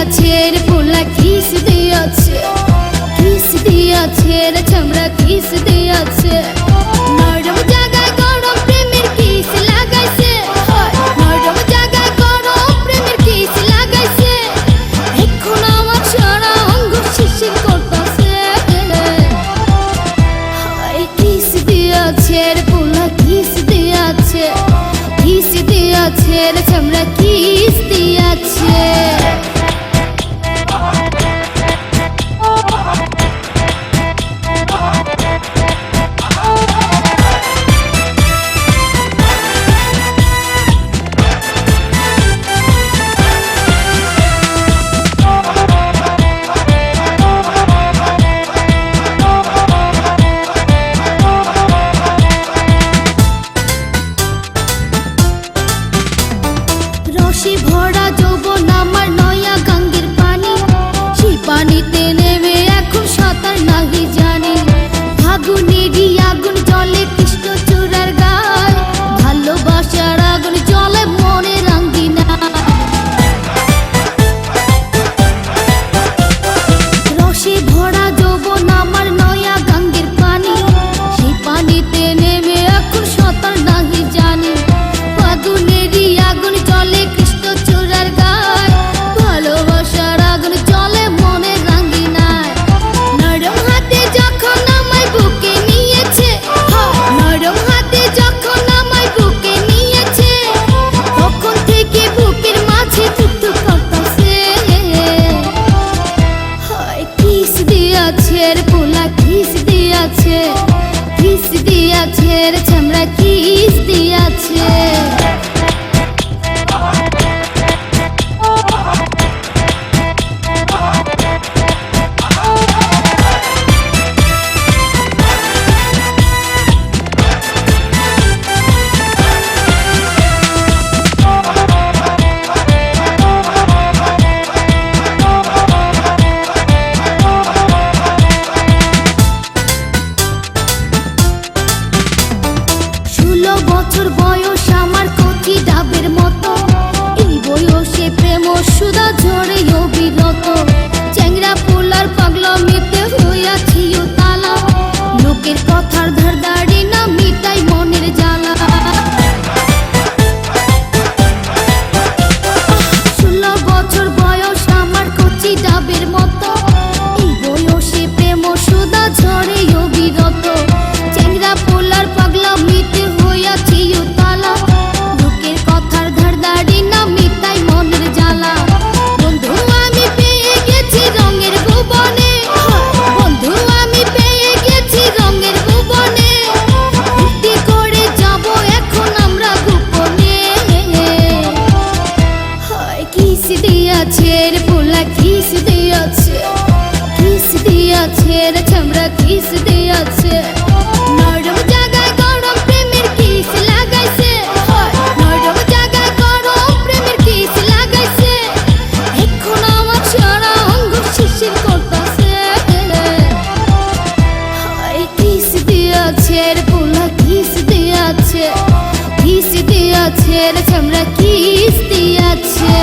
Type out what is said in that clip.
দিয়াছে রে পোলা কিস দিয়াছে রে চামড়া কিস দিয়াছে নরম জায়গায় গরম প্রেমের কিস লাগাইছে নরম জায়গায় গরম প্রেমের কিস লাগাইছে এখন আমার সারা অঙ্গ শিরশির করতেছে কিস দিয়াছে রে পোলা কিস দিয়াছে রে চামড়া কিস দিয়াছে রসে ভরা যৌবন আমার নয়া গঙ্গের পানি সেই পানিতে নেমে এখন সাঁতার নাহি জানি ফাগুনেরই আগুন জলে কৃষ্ণচূড়ার গায় ভালোবাসার আগুন জলে মনে রাঙ্গিনা রসে ভরা যৌবন আমার নয়া গঙ্গের পানি সেই পানিতে নেমে এখন সাঁতার নাহি জানি ফাগুনেরই আগুন জলে কৃষ্ণচূড়ার গায় ভালোবাসার আগুন জলে মনে রাঙ্গিনায় নরম হাতে যখন আমায় বুকে নিয়েছে নরম হাতে যখন আমায় বুকে নিয়েছে তখন থেকে বুকের মাঝে টুকটুক করতেছে কিস দিয়াছে রে পোলা কিস দিয়াছে রে চামড়া কিস দিয়াছে বছর বয়স আমার কচি ডাবের মতো এই বয়সে প্রেম সুধা ঝরে অবিরত চ্যাংরা পোলার পাগলামিতে হইয়াছি তালা লোকের কথার ধার দাঁড়ি না মিটাই মনের জ্বালা 16 বছর বয়স আমার কচি ডাবের মতো এই বয়সে প্রেম সুধা ঝরে অবিরত চ্যাংরা পোলার পাগলামিতে হইয়াছি তালা লোকের কথার ধার দাঁড়ি না মিটাই মনের জ্বালা বন্ধু আমি পেয়ে গেছি রঙের ভুবনে বন্ধু আমি পেয়ে গেছি রঙের ভুবনে ফুর্তি করে যাব এখন আমরা গোপনে কিস দিয়াছে রে পোলা কিস দিয়াছে রে চামড়া কিস দিয়াছে নরম জায়গায় গরম প্রেমের কিস লাগাইছে নরম জায়গায় গরম প্রেমের কিস লাগাইছে এখন আমার সারা অঙ্গ শিরশির করতেছে কিস দিয়াছে রে পোলা কিস দিয়াছে রে চামড়া কিস দিয়াছে